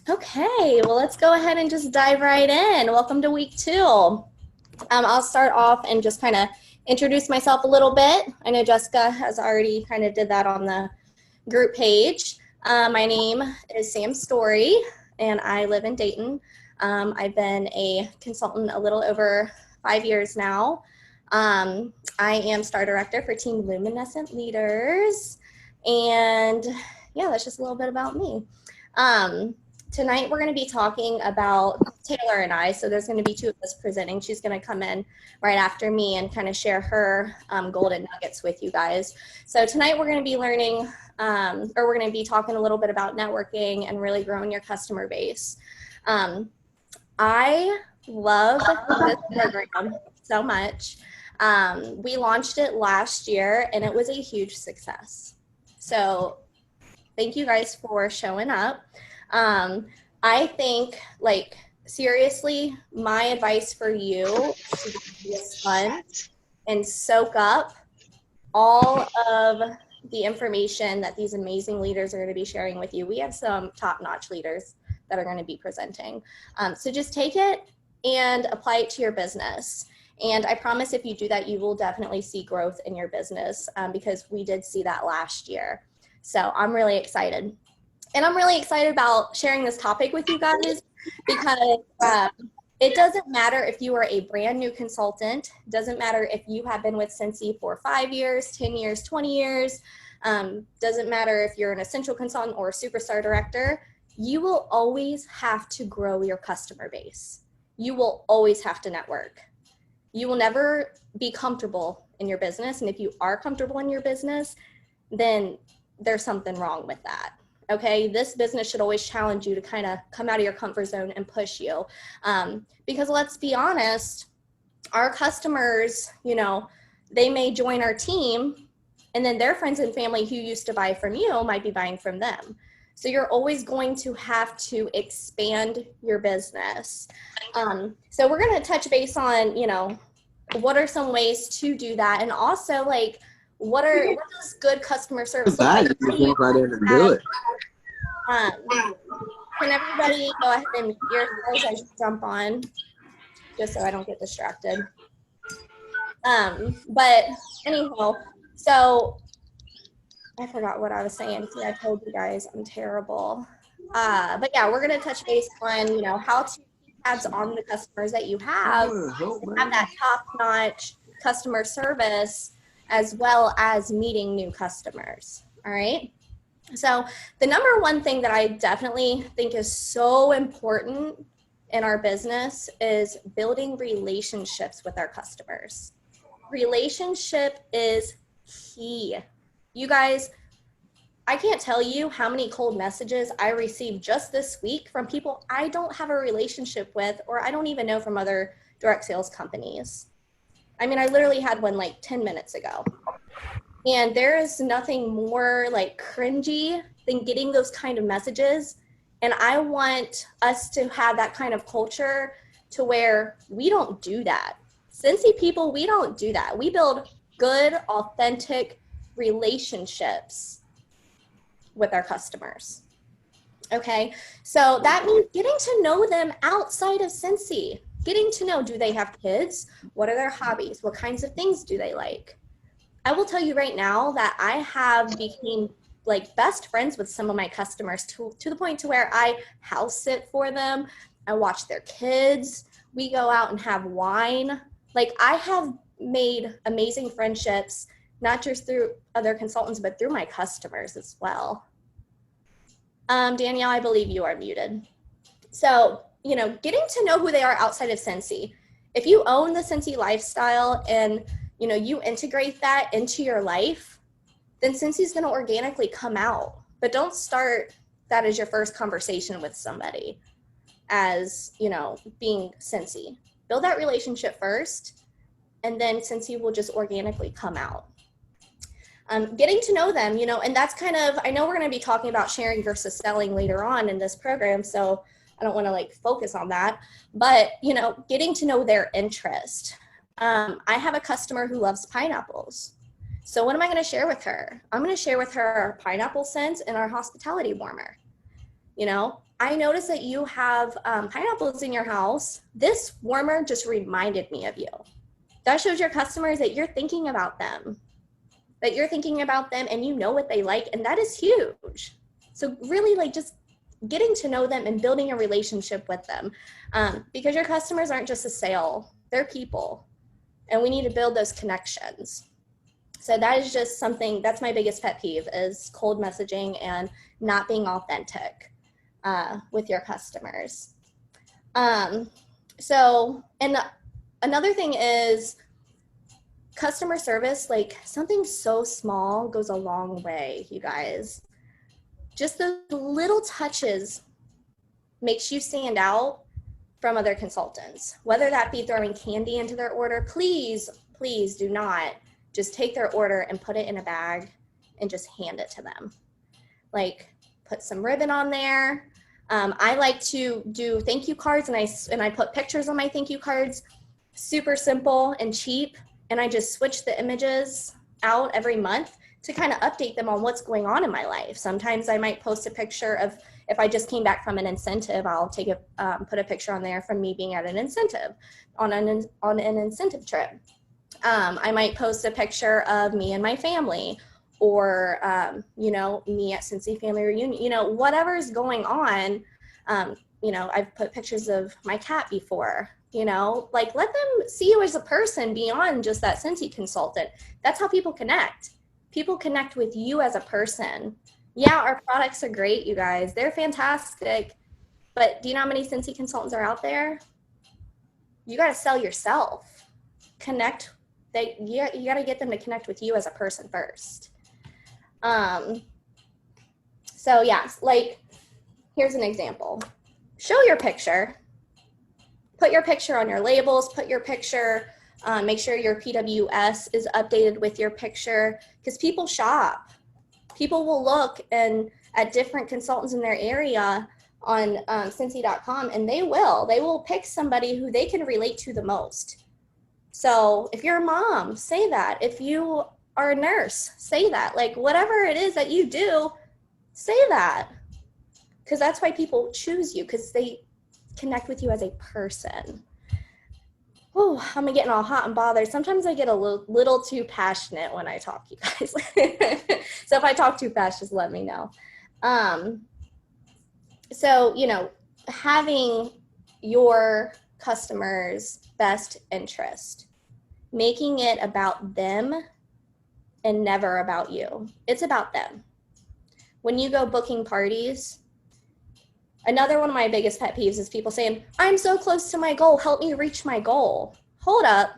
Okay, well, let's go ahead and just dive right in. Welcome to week 2. I'll start off and just kind of introduce myself a little bit. I know Jessica has already kind of did that on the group page. My name is Sam Story, and I live in Dayton. I've been a consultant a little over 5 years now. I am Starr Director for Team Luminescent Leaders, and yeah, that's just a little bit about me. Tonight we're going to be talking about Taylor and I. So there's going to be 2 of us presenting. She's going to come in right after me and kind of share her golden nuggets with you guys. So tonight we're going to be learning, or we're going to be talking a little bit about networking and really growing your customer base. I love this program so much. We launched it last year and it was a huge success. So thank you guys for showing up. I think, like, seriously, my advice for you is to be a sponge and soak up all of the information that these amazing leaders are going to be sharing with you. We have some top-notch leaders that are going to be presenting. So just take it and apply it to your business. And I promise if you do that, you will definitely see growth in your business because we did see that last year. So I'm really excited. And I'm really excited about sharing this topic with you guys because it doesn't matter if you are a brand new consultant. It doesn't matter if you have been with Cincy for 5 years, 10 years, 20 years. Doesn't matter if you're an essential consultant or a superstar director. You will always have to grow your customer base. You will always have to network. You will never be comfortable in your business. And if you are comfortable in your business, then there's something wrong with that. Okay, this business should always challenge you to kind of come out of your comfort zone and push you. Because let's be honest, our customers, you know, they may join our team and then their friends and family who used to buy from you might be buying from them. So you're always going to have to expand your business. So we're going to touch base on, you know, what are some ways to do that? And also, like, what does good customer service look like? Right in and do it. Can everybody go ahead and mute yourselves as you jump on, just so I don't get distracted? But anyhow, so I forgot what I was saying. See, I told you guys I'm terrible. But yeah, we're gonna touch base on, you know, how to keep tabs on the customers that you have, have that top-notch customer service, as well as meeting new customers. All right. So the number one thing that I definitely think is so important in our business is building relationships with our customers. Relationship is key. You guys, I can't tell you how many cold messages I received just this week from people I don't have a relationship with, or I don't even know from other direct sales companies. I mean, I literally had one like 10 minutes ago. And there is nothing more like cringy than getting those kind of messages. And I want us to have that kind of culture to where we don't do that. Cincy people, we don't do that. We build good, authentic relationships with our customers. Okay, so that means getting to know them outside of Cincy. Getting to know, do they have kids? What are their hobbies? What kinds of things do they like? I will tell you right now that I have become like best friends with some of my customers to the point to where I house sit for them. I watch their kids. We go out and have wine. Like, I have made amazing friendships, not just through other consultants, but through my customers as well. Danielle, I believe you are muted. So, you know, getting to know who they are outside of Cincy. If you own the Cincy lifestyle and, you know, you integrate that into your life, then Cincy's going to organically come out. But don't start that as your first conversation with somebody as, you know, being Cincy. Build that relationship first, and then Cincy will just organically come out. Getting to know them, you know, and that's kind of, I know we're going to be talking about sharing versus selling later on in this program, so I don't want to like focus on that, but, you know, getting to know their interest. I have a customer who loves pineapples. So what am I going to share with her? I'm going to share with her our pineapple scents and our hospitality warmer. You know, I noticed that you have pineapples in your house. This warmer just reminded me of you. That shows your customers that you're thinking about them, and you know what they like, and that is huge. So really, like, just getting to know them and building a relationship with them, because your customers aren't just a sale, they're people, and we need to build those connections. So that is just something, that's my biggest pet peeve, is cold messaging and not being authentic with your customers. So, and another thing is customer service. Like, something so small goes a long way, you guys. Just those little touches makes you stand out from other consultants, whether that be throwing candy into their order. Please do not just take their order and put it in a bag and just hand it to them. Like, put some ribbon on there. I like to do thank you cards, and I put pictures on my thank you cards. Super simple and cheap, and I just switch the images out every month to kind of update them on what's going on in my life. Sometimes I might post a picture of, if I just came back from an incentive, I'll take put a picture on there from me being at an incentive, on an incentive trip. I might post a picture of me and my family, or me at Cincy Family Reunion, whatever's going on. I've put pictures of my cat before. Like, let them see you as a person beyond just that Cincy consultant. That's how people connect. People connect with you as a person. Yeah, our products are great, you guys. They're fantastic. But do you know how many Cincy consultants are out there? You got to sell yourself. Connect. You got to get them to connect with you as a person first. So yeah, like, here's an example. Show your picture. Put your picture on your labels. Put your picture. Make sure your PWS is updated with your picture, because people shop. People will look at different consultants in their area on Cincy.com, and they will pick somebody who they can relate to the most. So if you're a mom, say that. If you are a nurse, say that. Like, whatever it is that you do, say that. Because that's why people choose you, because they connect with you as a person. Oh, I'm getting all hot and bothered. Sometimes I get a little too passionate when I talk, you guys. So if I talk too fast, just let me know. So, having your customers' best interest, making it about them and never about you. It's about them. When you go booking parties, another one of my biggest pet peeves is people saying, I'm so close to my goal, help me reach my goal. Hold up.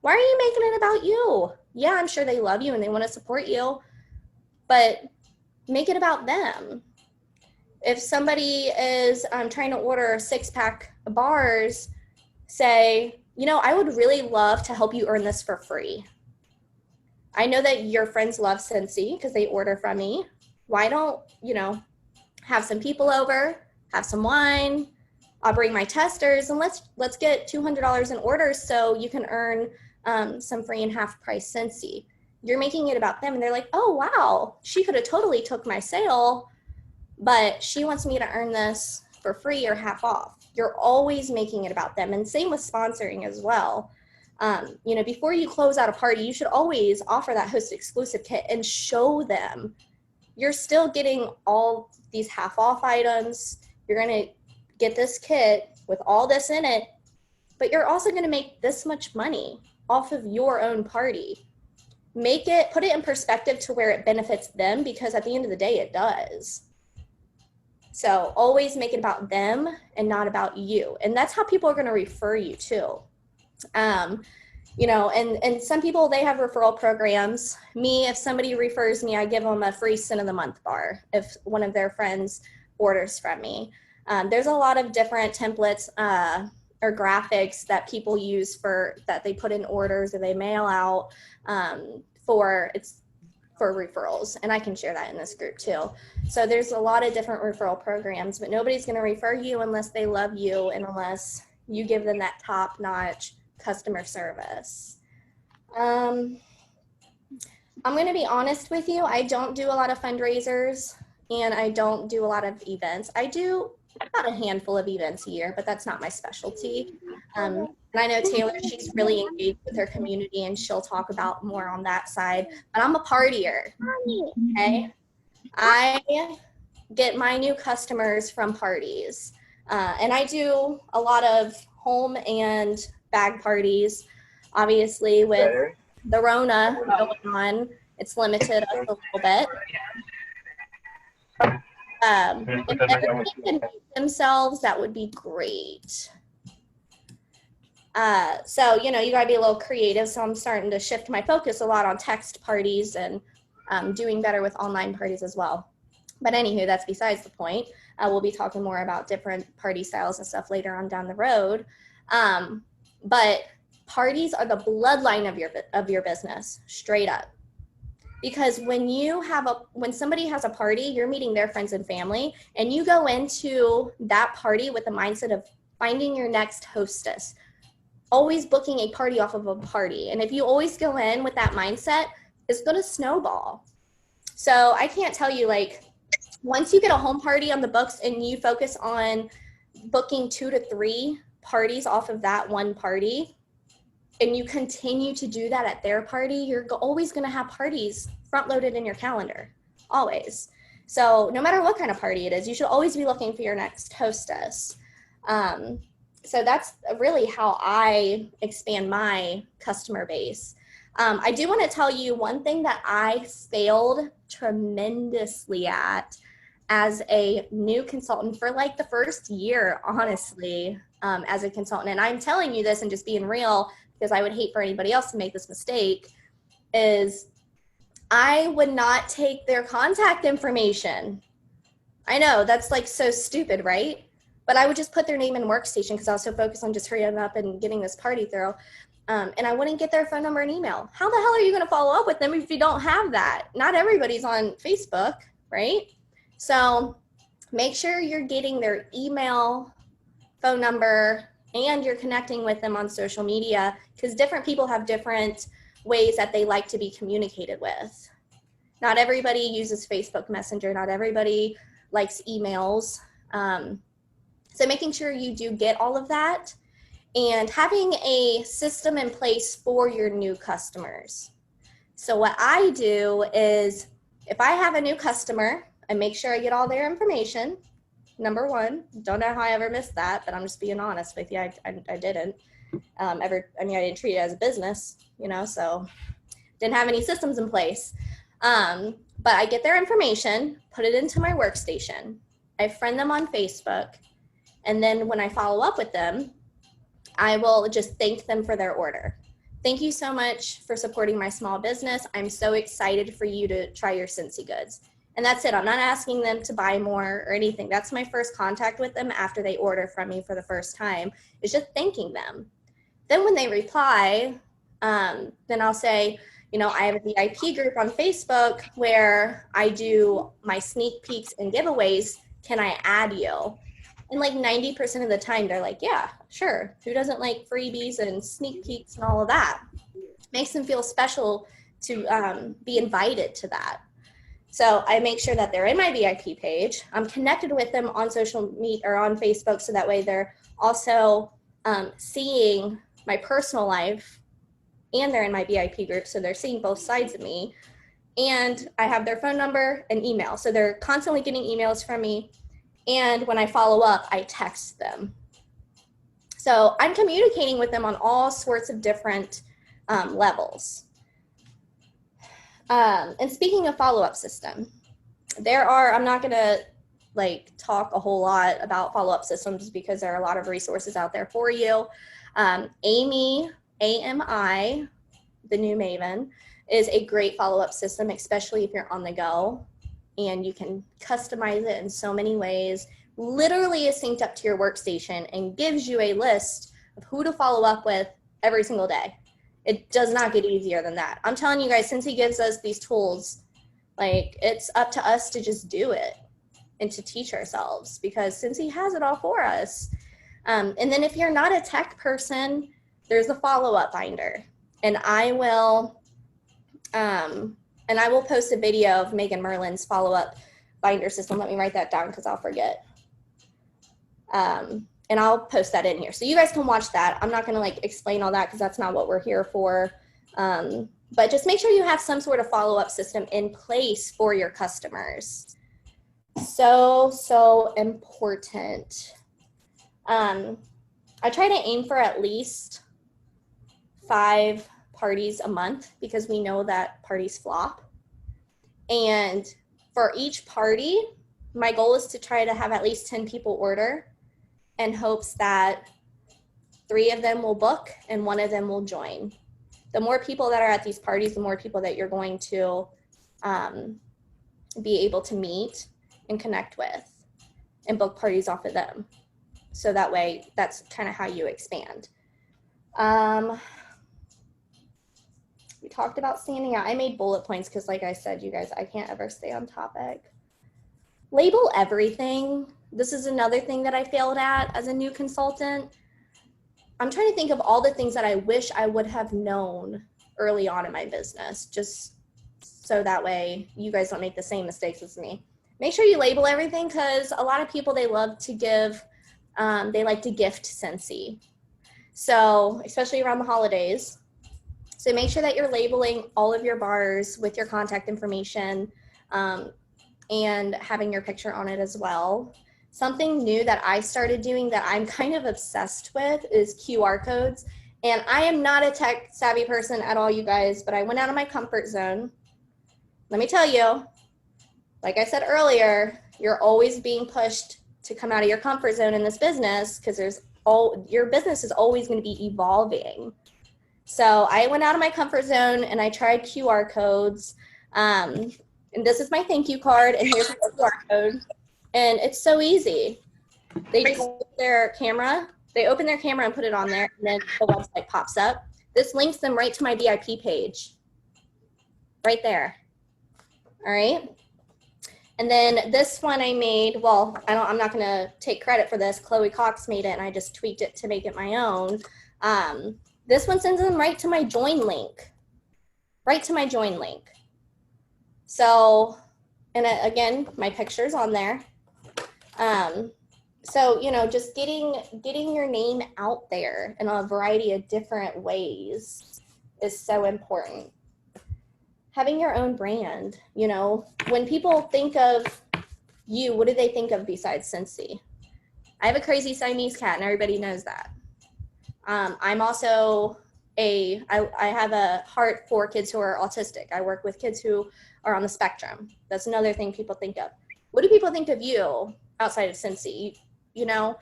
Why are you making it about you? Yeah, I'm sure they love you and they want to support you, but make it about them. If somebody is trying to order a 6-pack of bars, say, I would really love to help you earn this for free. I know that your friends love Cincy because they order from me. Why don't, have some people over, have some wine, I'll bring my testers, and let's get $200 in orders so you can earn some free and half price Cincy. You're making it about them, and they're like, oh, wow, she could have totally took my sale, but she wants me to earn this for free or half off. You're always making it about them. And same with sponsoring as well. Before you close out a party, you should always offer that host exclusive kit and show them you're still getting all these half off items. You're going to get this kit with all this in it, but you're also going to make this much money off of your own party. Put it in perspective to where it benefits them, because at the end of the day, it does. So always make it about them and not about you. And that's how people are going to refer you too. And some people, they have referral programs. Me, if somebody refers me, I give them a free Sin of the Month bar if one of their friends orders from me. There's a lot of different templates or graphics that people use that they put in orders or they mail out for referrals, and I can share that in this group too. So there's a lot of different referral programs, but nobody's going to refer you unless they love you and unless you give them that top-notch customer service. I'm going to be honest with you. I don't do a lot of fundraisers. and I don't do a lot of events. I do about a handful of events a year, but that's not my specialty. And I know Taylor, she's really engaged with her community, and she'll talk about more on that side. But I'm a partier, okay? I get my new customers from parties. And I do a lot of home and bag parties. Obviously, with the Rona going on, it's limited us a little bit. If everybody can meet themselves, that would be great. So, you know, you gotta be a little creative. So I'm starting to shift my focus a lot on text parties and doing better with online parties as well. But anywho, that's besides the point. We'll be talking more about different party styles and stuff later on down the road. But parties are the bloodline of your business, straight up. Because when somebody has a party, you're meeting their friends and family, and you go into that party with the mindset of finding your next hostess, always booking a party off of a party. And if you always go in with that mindset, it's going to snowball. So I can't tell you, like, once you get a home party on the books and you focus on booking 2 to 3 parties off of that one party, and you continue to do that at their party, you're always going to have parties front loaded in your calendar, always. So no matter what kind of party it is, you should always be looking for your next hostess. So that's really how I expand my customer base. I do want to tell you one thing that I failed tremendously at as a new consultant for like the first year, honestly, as a consultant. And I'm telling you this and just being real, because I would hate for anybody else to make this mistake, is I would not take their contact information. I know that's like so stupid, right? But I would just put their name in workstation because I was so focused on just hurrying up and getting this party through. And I wouldn't get their phone number and email. How the hell are you going to follow up with them if you don't have that? Not everybody's on Facebook, right? So make sure you're getting their email, phone number, and you're connecting with them on social media, because different people have different ways that they like to be communicated with. Not everybody uses Facebook Messenger. Not everybody likes emails. So making sure you do get all of that and having a system in place for your new customers. So what I do is, if I have a new customer, I make sure I get all their information. Number one, don't know how I ever missed that, but I'm just being honest with you. I didn't I didn't treat it as a business, you know, so didn't have any systems in place. But I get their information, put it into my workstation. I friend them on Facebook. And then when I follow up with them, I will just thank them for their order. Thank you so much for supporting my small business. I'm so excited for you to try your Scentsy goods. And that's it. I'm not asking them to buy more or anything. That's my first contact with them after they order from me for the first time, is just thanking them. Then when they reply, then I'll say, you know, I have a VIP group on Facebook where I do my sneak peeks and giveaways. Can I add you? And like 90% of the time, they're like, yeah, sure. Who doesn't like freebies and sneak peeks and all of that? Makes them feel special to be invited to that. So I make sure that they're in my VIP page. I'm connected with them on social media or on Facebook, so that way they're also seeing my personal life, and they're in my VIP group, so they're seeing both sides of me. And I have their phone number and email, so they're constantly getting emails from me. And when I follow up, I text them. So I'm communicating with them on all sorts of different levels. And speaking of follow-up system, I'm not gonna like talk a whole lot about follow-up systems because there are a lot of resources out there for you. AMI, the new Maven, is a great follow-up system, especially if you're on the go, and you can customize it in so many ways. Literally is synced up to your workstation and gives you a list of who to follow up with every single day. It does not get easier than that. I'm telling you guys, since he gives us these tools, like, it's up to us to just do it and to teach ourselves, because since he has it all for us. And then if you're not a tech person, there's a follow-up binder. And I will post a video of Megan Merlin's follow-up binder system. Let me write that down because I'll forget. And I'll post that in here. So you guys can watch that. I'm not going to like explain all that because that's not what we're here for. But just make sure you have some sort of follow-up system in place for your customers. So important. I try to aim for at least 5 parties a month because we know that parties flop. And for each party, my goal is to try to have at least 10 people order in hopes that 3 of them will book and 1 of them will join. The more people that are at these parties, the more people that you're going to be able to meet and connect with and book parties off of them. So that way, that's kind of how you expand. We talked about standing out. I made bullet points because like I said, you guys, I can't ever stay on topic. Label everything. This is another thing that I failed at as a new consultant. I'm trying to think of all the things that I wish I would have known early on in my business, just so that way you guys don't make the same mistakes as me. Make sure you label everything because a lot of people, they love to give, they like to gift Scentsy. So especially around the holidays. So make sure that you're labeling all of your bars with your contact information and having your picture on it as well. Something new that I started doing that I'm kind of obsessed with is QR codes. And I am not a tech savvy person at all, you guys, but I went out of my comfort zone. Let me tell you, like I said earlier, you're always being pushed to come out of your comfort zone in this business because your business is always going to be evolving. So I went out of my comfort zone and I tried QR codes. And this is my thank you card, and here's my QR code. And it's so easy. They just open their camera and put it on there, and then the website pops up. This links them right to my VIP page. Right there. All right. And then this one I made, well, I'm not gonna take credit for this. Chloe Cox made it and I just tweaked it to make it my own. This one sends them right to my join link. Right to my join link. So, and again, my picture's on there. So, you know, just getting your name out there in a variety of different ways is so important. Having your own brand, you know, when people think of you, what do they think of besides Scentsy? I have a crazy Siamese cat and everybody knows that. I'm also I have a heart for kids who are autistic. I work with kids who are on the spectrum. That's another thing people think of. What do people think of you outside of Scentsy? You know,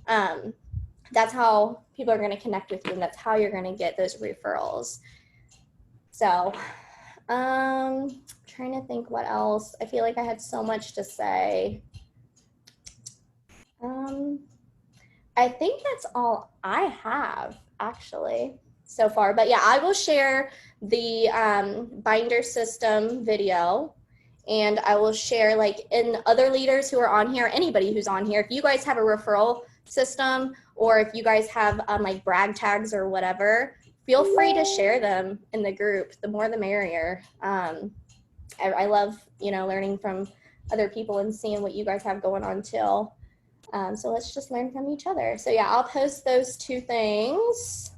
that's how people are going to connect with you, and that's how you're going to get those referrals. So, trying to think what else. I feel like I had so much to say. I think that's all I have actually so far, but yeah, I will share the binder system video, and I will share like in other leaders who are on here, anybody who's on here, if you guys have a referral system or if you guys have like brag tags or whatever, feel free to share them in the group. The more the merrier. I love, you know, learning from other people and seeing what you guys have going on too. So let's just learn from each other. So yeah, I'll post those 2 things.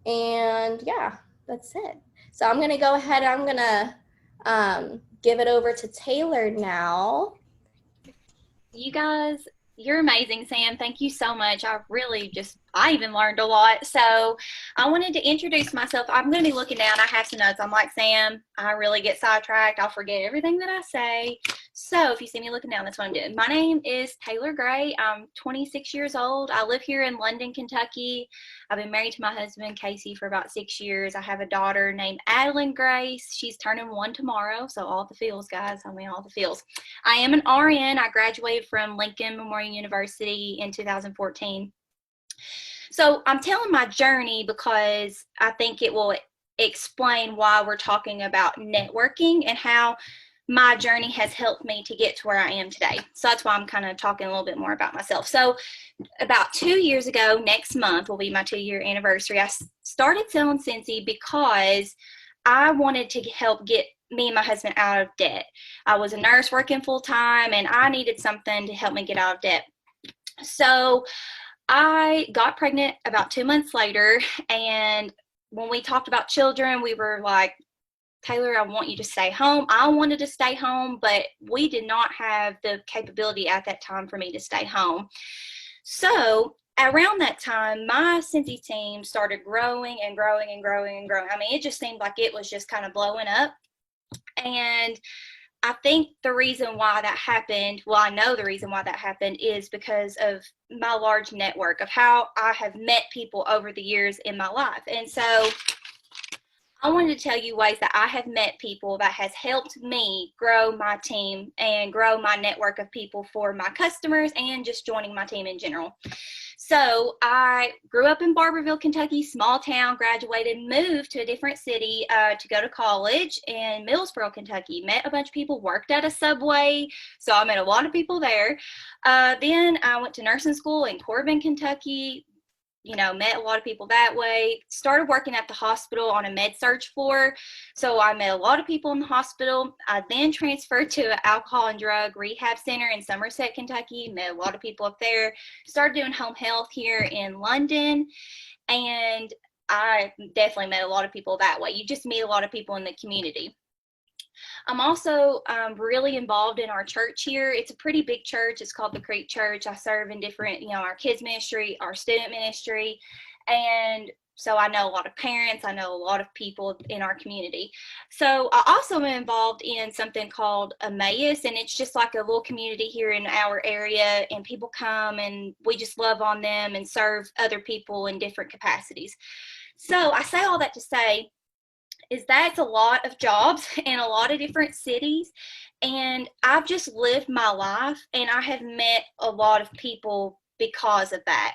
And yeah, that's it. So I'm going to go ahead. I'm going to give it over to Taylor now. You guys, you're amazing, Sam. Thank you so much. I even learned a lot. So I wanted to introduce myself. I'm going to be looking down. I have some notes. I'm like Sam. I really get sidetracked. I'll forget everything that I say. So if you see me looking down, that's what I'm doing. My name is Taylor Gray. I'm 26 years old. I live here in London, Kentucky. I've been married to my husband, Casey, for about 6 years. I have a daughter named Adeline Grace. She's turning 1 tomorrow. So all the feels, guys. I mean, all the feels. I am an RN. I graduated from Lincoln Memorial University in 2014. So I'm telling my journey because I think it will explain why we're talking about networking and how my journey has helped me to get to where I am today. So that's why I'm kind of talking a little bit more about myself. So about 2 years ago, next month will be my 2-year anniversary, I started selling Scentsy because I wanted to help get me and my husband out of debt. I was a nurse working full time, and I needed something to help me get out of debt. So I got pregnant about 2 months later, and when we talked about children, we were like, Taylor, I want you to stay home. I wanted to stay home, but we did not have the capability at that time for me to stay home. So around that time, my Cincy team started growing and growing and growing and growing. I mean, it just seemed like it was just kind of blowing up. And I think the reason why that happened, well, I know the reason why that happened is because of my large network of how I have met people over the years in my life. And so I wanted to tell you ways that I have met people that has helped me grow my team and grow my network of people for my customers and just joining my team in general. So I grew up in Barberville, Kentucky, small town, graduated, moved to a different city to go to college in Millsboro, Kentucky, met a bunch of people, worked at a Subway, so I met a lot of people there. Then I went to nursing school in Corbin, Kentucky, met a lot of people that way, started working at the hospital on a med-surg floor. So I met a lot of people in the hospital. I then transferred to an alcohol and drug rehab center in Somerset, Kentucky, met a lot of people up there, started doing home health here in London. And I definitely met a lot of people that way. You just meet a lot of people in the community. I'm also really involved in our church here. It's a pretty big church. It's called the Creek Church. I serve in different, our kids ministry, our student ministry. And so I know a lot of parents. I know a lot of people in our community. So I also am involved in something called Emmaus, and it's just like a little community here in our area, and people come and we just love on them and serve other people in different capacities. So I say all that to say, is that's a lot of jobs in a lot of different cities, and I've just lived my life, and I have met a lot of people because of that.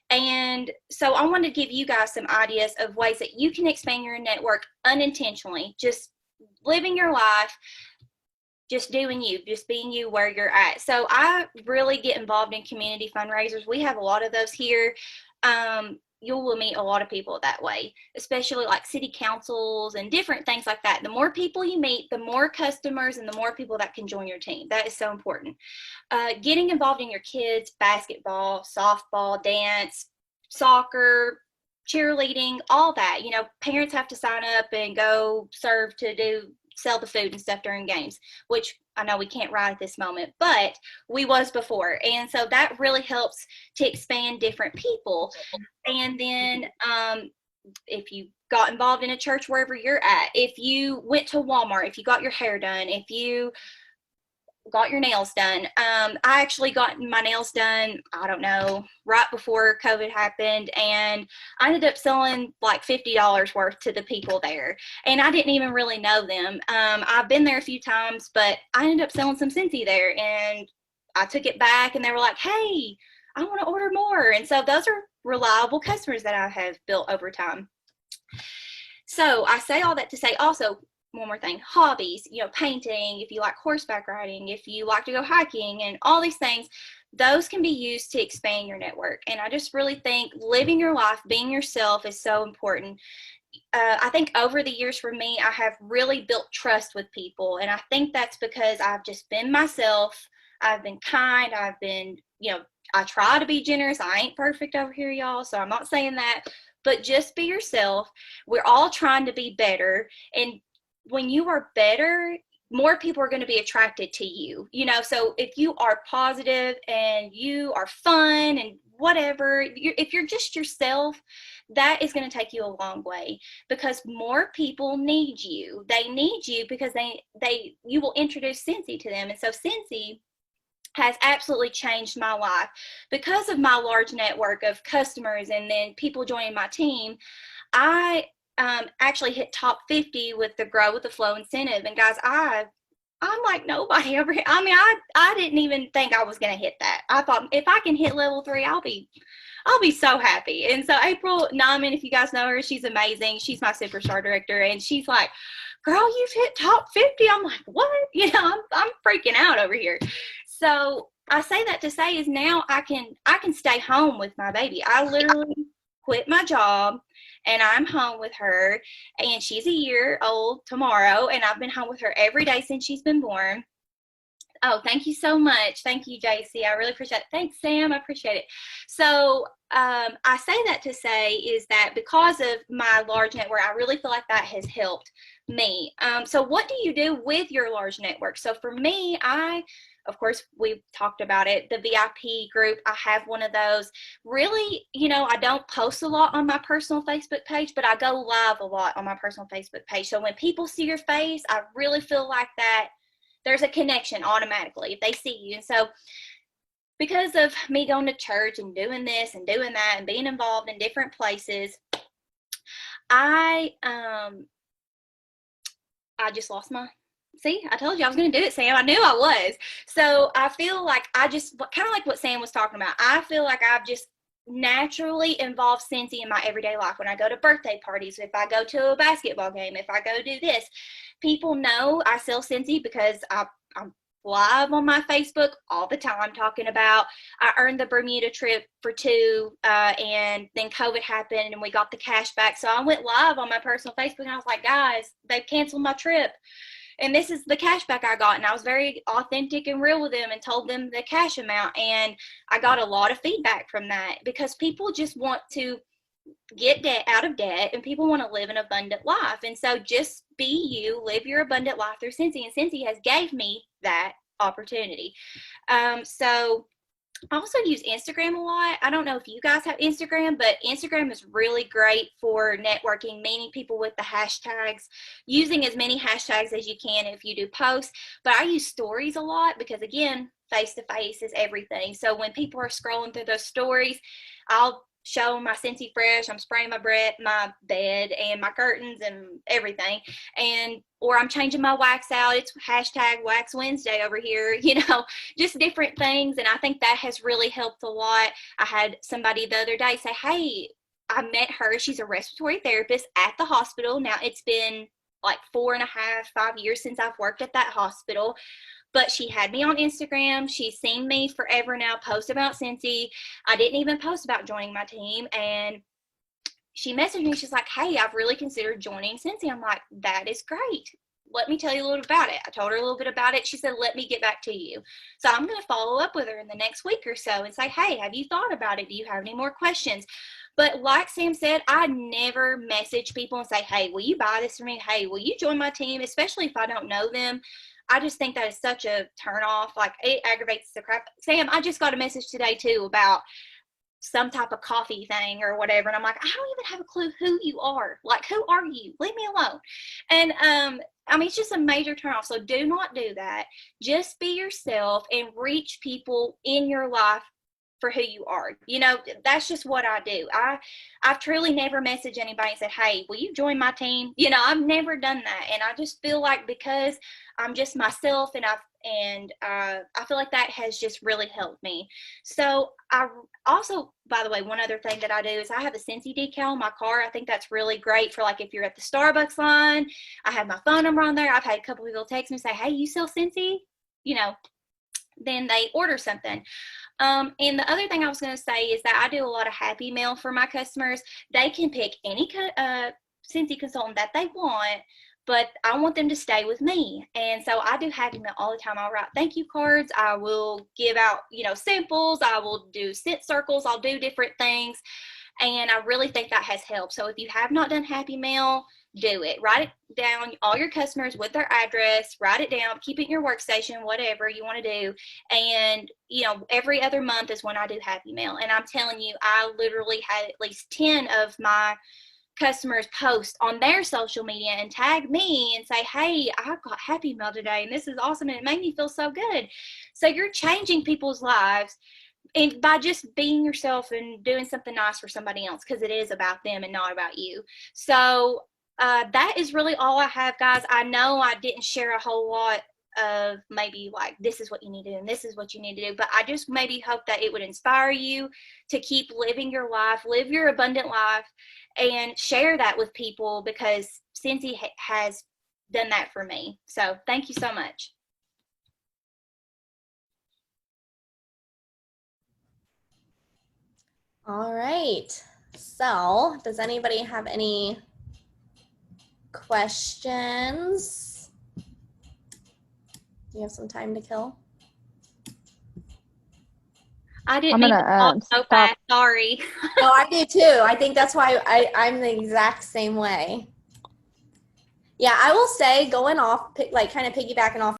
And so I want to give you guys some ideas of ways that you can expand your network unintentionally, just living your life, just doing you, just being you where you're at. So I really get involved in community fundraisers. We have a lot of those here. You will meet a lot of people that way, especially like city councils and different things like that. The more people you meet, the more customers and the more people that can join your team. That is so important. Getting involved in your kids' basketball, softball, dance, soccer, cheerleading, all that. Parents have to sign up and go serve to sell the food and stuff during games, which I know we can't ride at this moment, but we was before. And so that really helps to expand different people. And then if you got involved in a church wherever you're at, if you went to Walmart, if you got your hair done, if you got your nails done. I actually got my nails done, I don't know, right before COVID happened, and I ended up selling like $50 worth to the people there, and I didn't even really know them. I've been there a few times, but I ended up selling some Scentsy there, and I took it back, and they were like, hey, I want to order more. And so those are reliable customers that I have built over time. So I say all that to say also, one more thing, hobbies, painting, if you like horseback riding, if you like to go hiking, and all these things, those can be used to expand your network. And I just really think living your life, being yourself is so important. I think over the years for me, I have really built trust with people. And I think that's because I've just been myself. I've been kind. I've been, I try to be generous. I ain't perfect over here, y'all, so I'm not saying that. But just be yourself. We're all trying to be better. And when you are better, more people are going to be attracted to you, so if you are positive and you are fun and whatever, if you're just yourself, that is going to take you a long way, because more people need you. They need you because you will introduce Scentsy to them. And so Scentsy has absolutely changed my life because of my large network of customers and then people joining my team. I actually hit top 50 with the Grow with the Flow incentive. And guys, I'm like nobody over here. I mean, I didn't even think I was going to hit that. I thought if I can hit level 3, I'll be so happy. And so April Nauman, if you guys know her, she's amazing. She's my superstar director. And she's like, girl, you've hit top 50. I'm like, what? I'm freaking out over here. So I say that to say is now I can stay home with my baby. I literally quit my job and I'm home with her, and she's a year old tomorrow, and I've been home with her every day since she's been born. Oh, thank you so much. Thank you, JC. I really appreciate it. Thanks, Sam. I appreciate it. So I say that to say is that because of my large network, I really feel like that has helped me. So what do you do with your large network? So for me, of course, we've talked about it, the VIP group, I have one of those. Really, I don't post a lot on my personal Facebook page, but I go live a lot on my personal Facebook page. So when people see your face, I really feel like that there's a connection automatically if they see you. And so because of me going to church and doing this and doing that and being involved in different places, I just lost my, see, I told you I was going to do it, Sam. I knew I was. So I feel like I just, kind of like what Sam was talking about, I feel like I've just naturally involved Scentsy in my everyday life. When I go to birthday parties, if I go to a basketball game, if I go do this, people know I sell Scentsy because I'm live on my Facebook all the time talking about I earned the Bermuda trip for 2 and then COVID happened and we got the cash back. So I went live on my personal Facebook and I was like, guys, they've canceled my trip. And this is the cash back I got. And I was very authentic and real with them and told them the cash amount. And I got a lot of feedback from that because people just want to get debt out of debt and people want to live an abundant life. And so just be you, live your abundant life through Scentsy. And Scentsy has gave me that opportunity. So I also use Instagram a lot. I don't know if you guys have Instagram, but Instagram is really great for networking, meeting people with the hashtags, using as many hashtags as you can if you do posts. But I use stories a lot because, again, face-to-face is everything. So when people are scrolling through those stories, I'll show my Scentsy Fresh, I'm spraying my bed and my curtains and everything, or I'm changing my wax out, it's hashtag Wax Wednesday over here, just different things. And I think that has really helped a lot. I had somebody the other day say, hey, I met her, she's a respiratory therapist at the hospital. Now it's been like 4.5, 5 years since I've worked at that hospital. But she had me on Instagram. She's seen me forever now post about Scentsy. I didn't even post about joining my team. And she messaged me. She's like, hey, I've really considered joining Scentsy. I'm like, that is great. Let me tell you a little bit about it. I told her a little bit about it. She said, let me get back to you. So I'm going to follow up with her in the next week or so and say, hey, have you thought about it? Do you have any more questions? But like Sam said, I never message people and say, hey, will you buy this for me? Hey, will you join my team? Especially if I don't know them. I just think that is such a turn off. Like, it aggravates the crap. Sam, I just got a message today too about some type of coffee thing or whatever. And I'm like, I don't even have a clue who you are. Like, who are you? Leave me alone. And, it's just a major turn off. So do not do that. Just be yourself and reach people in your life for who you are. That's just what I do. I've truly never messaged anybody and said, hey, will you join my team? I've never done that. And I just feel like because I'm just myself and I feel like that has just really helped me. So I also, by the way, one other thing that I do is I have a Scentsy decal in my car. I think that's really great for like if you're at the Starbucks line. I have my phone number on there. I've had a couple people text me and say, hey, you sell Scentsy? Then they order something. And the other thing I was going to say is that I do a lot of happy mail for my customers. They can pick any Scentsy consultant that they want, but I want them to stay with me. And so I do happy mail all the time. I'll write thank you cards. I will give out, samples. I will do scent circles. I'll do different things. And I really think that has helped. So if you have not done happy mail, do it. Write it down, all your customers with their address, write it down, keep it in your workstation, whatever you want to do. And, every other month is when I do happy mail. And I'm telling you, I literally had at least 10 of my customers post on their social media and tag me and say, hey, I got happy mail today and this is awesome and it made me feel so good. So you're changing people's lives and by just being yourself and doing something nice for somebody else, because it is about them and not about you. So that is really all I have, guys. I know I didn't share a whole lot of maybe like this is what you need to do and this is what you need to do, but I just maybe hope that it would inspire you to keep living your life, live your abundant life, and share that with people, because Scentsy has done that for me. So thank you so much. All right. So, does anybody have any questions? Do you have some time to kill? I didn't I'm mean to talk gonna so stop. fast. Sorry. No, I do too. I think that's why I'm the exact same way. Yeah, I will say going off, like kind of piggybacking off